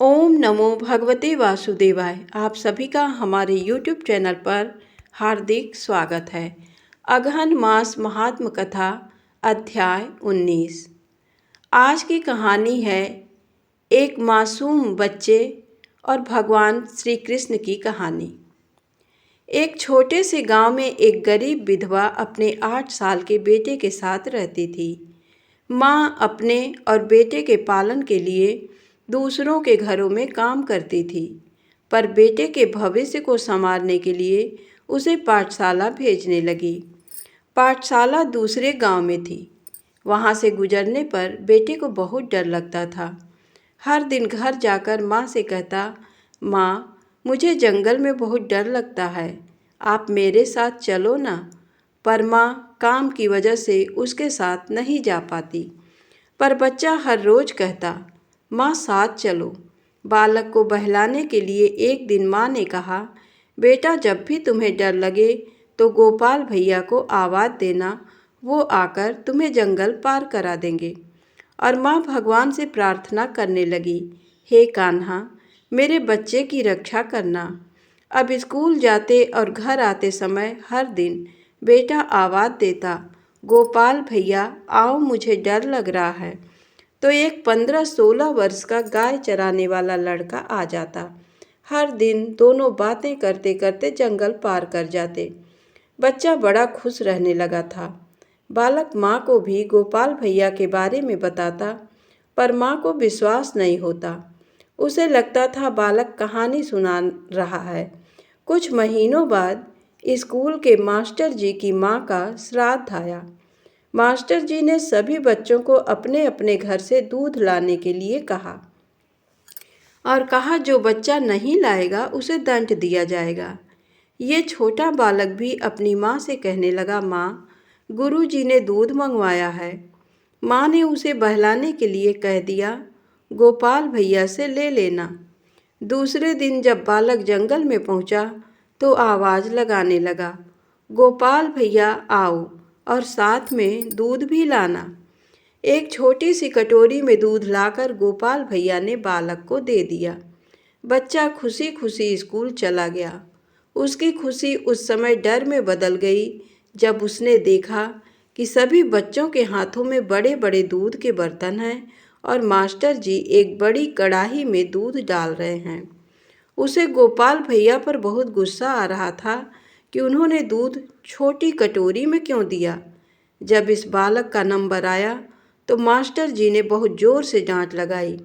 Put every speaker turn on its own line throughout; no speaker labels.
ओम नमो भगवते वासुदेवाय। आप सभी का हमारे YouTube चैनल पर हार्दिक स्वागत है। अगहन मास महात्म कथा अध्याय 19। आज की कहानी है एक मासूम बच्चे और भगवान श्री कृष्ण की कहानी। एक छोटे से गांव में एक गरीब विधवा अपने 8 साल के बेटे के साथ रहती थी। माँ अपने और बेटे के पालन के लिए दूसरों के घरों में काम करती थी, पर बेटे के भविष्य को संवारने के लिए उसे पाठशाला भेजने लगी। पाठशाला दूसरे गांव में थी। वहां से गुजरने पर बेटे को बहुत डर लगता था। हर दिन घर जाकर माँ से कहता, माँ, मुझे जंगल में बहुत डर लगता है, आप मेरे साथ चलो ना। पर माँ काम की वजह से उसके साथ नहीं जा पाती। पर बच्चा हर रोज कहता, माँ साथ चलो। बालक को बहलाने के लिए एक दिन माँ ने कहा, बेटा जब भी तुम्हें डर लगे तो गोपाल भैया को आवाज़ देना, वो आकर तुम्हें जंगल पार करा देंगे। और माँ भगवान से प्रार्थना करने लगी, हे कान्हा, मेरे बच्चे की रक्षा करना। अब स्कूल जाते और घर आते समय हर दिन बेटा आवाज़ देता, गोपाल भैया आओ, मुझे डर लग रहा है। तो एक 15-16 वर्ष का गाय चराने वाला लड़का आ जाता। हर दिन दोनों बातें करते करते जंगल पार कर जाते। बच्चा बड़ा खुश रहने लगा था। बालक माँ को भी गोपाल भैया के बारे में बताता, पर माँ को विश्वास नहीं होता। उसे लगता था बालक कहानी सुना रहा है। कुछ महीनों बाद स्कूल के मास्टर जी की माँ का श्राद्ध आया। मास्टर जी ने सभी बच्चों को अपने अपने घर से दूध लाने के लिए कहा और कहा जो बच्चा नहीं लाएगा उसे दंड दिया जाएगा। ये छोटा बालक भी अपनी माँ से कहने लगा, माँ, गुरुजी ने दूध मंगवाया है। माँ ने उसे बहलाने के लिए कह दिया, गोपाल भैया से ले लेना। दूसरे दिन जब बालक जंगल में पहुंचा तो आवाज़ लगाने लगा, गोपाल भैया आओ और साथ में दूध भी लाना। एक छोटी सी कटोरी में दूध लाकर गोपाल भैया ने बालक को दे दिया। बच्चा खुशी खुशी स्कूल चला गया। उसकी खुशी उस समय डर में बदल गई जब उसने देखा कि सभी बच्चों के हाथों में बड़े बड़े दूध के बर्तन हैं और मास्टर जी एक बड़ी कढ़ाई में दूध डाल रहे हैं। उसे गोपाल भैया पर बहुत गुस्सा आ रहा था कि उन्होंने दूध छोटी कटोरी में क्यों दिया। जब इस बालक का नंबर आया तो मास्टर जी ने बहुत ज़ोर से डांट लगाई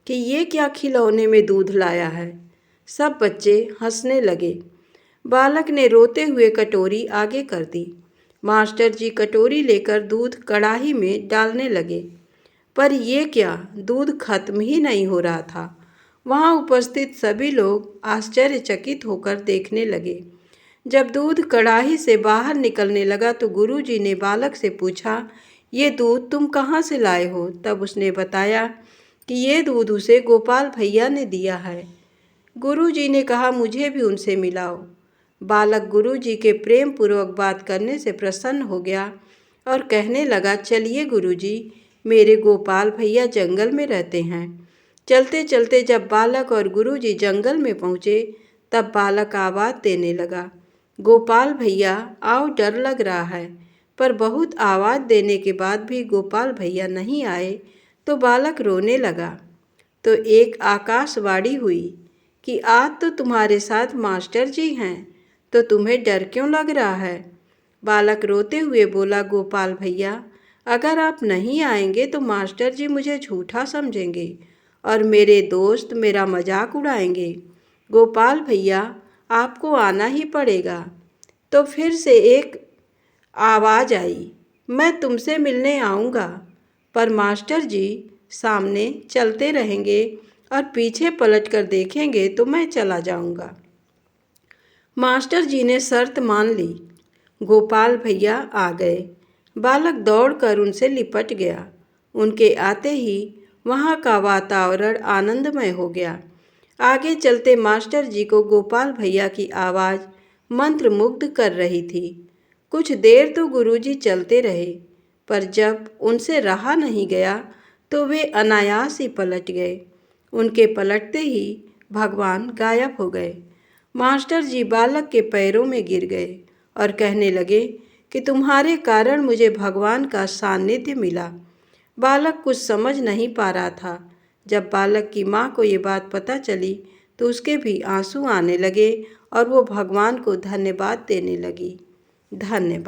कि ये क्या खिलौने में दूध लाया है। सब बच्चे हंसने लगे। बालक ने रोते हुए कटोरी आगे कर दी। मास्टर जी कटोरी लेकर दूध कढ़ाई में डालने लगे, पर ये क्या, दूध खत्म ही नहीं हो रहा था। वहाँ उपस्थित सभी लोग आश्चर्यचकित होकर देखने लगे। जब दूध कढ़ाई से बाहर निकलने लगा तो गुरुजी ने बालक से पूछा, ये दूध तुम कहाँ से लाए हो? तब उसने बताया कि ये दूध उसे गोपाल भैया ने दिया है। गुरुजी ने कहा, मुझे भी उनसे मिलाओ। बालक गुरुजी के प्रेम पूर्वक बात करने से प्रसन्न हो गया और कहने लगा, चलिए गुरुजी, मेरे गोपाल भैया जंगल में रहते हैं। चलते चलते जब बालक और गुरुजी जंगल में पहुँचे तब बालक आवाज़ देने लगा, गोपाल भैया आओ, डर लग रहा है। पर बहुत आवाज़ देने के बाद भी गोपाल भैया नहीं आए तो बालक रोने लगा। तो एक आकाशवाणी हुई कि आज तो तुम्हारे साथ मास्टर जी हैं, तो तुम्हें डर क्यों लग रहा है? बालक रोते हुए बोला, गोपाल भैया, अगर आप नहीं आएंगे तो मास्टर जी मुझे झूठा समझेंगे और मेरे दोस्त मेरा मजाक उड़ाएंगे। गोपाल भैया, आपको आना ही पड़ेगा। तो फिर से एक आवाज़ आई, मैं तुमसे मिलने आऊँगा, पर मास्टर जी सामने चलते रहेंगे और पीछे पलट कर देखेंगे तो मैं चला जाऊँगा। मास्टर जी ने शर्त मान ली। गोपाल भैया आ गए। बालक दौड़कर उनसे लिपट गया। उनके आते ही वहाँ का वातावरण आनंदमय हो गया। आगे चलते मास्टर जी को गोपाल भैया की आवाज़ मंत्रमुग्ध कर रही थी। कुछ देर तो गुरुजी चलते रहे, पर जब उनसे रहा नहीं गया तो वे अनायास ही पलट गए उनके पलटते ही भगवान गायब हो गए। मास्टर जी बालक के पैरों में गिर गए और कहने लगे कि तुम्हारे कारण मुझे भगवान का सानिध्य मिला। बालक कुछ समझ नहीं पा रहा था। जब बालक की माँ को ये बात पता चली तो उसके भी आंसू आने लगे और वो भगवान को धन्यवाद देने लगी। धन्यवाद।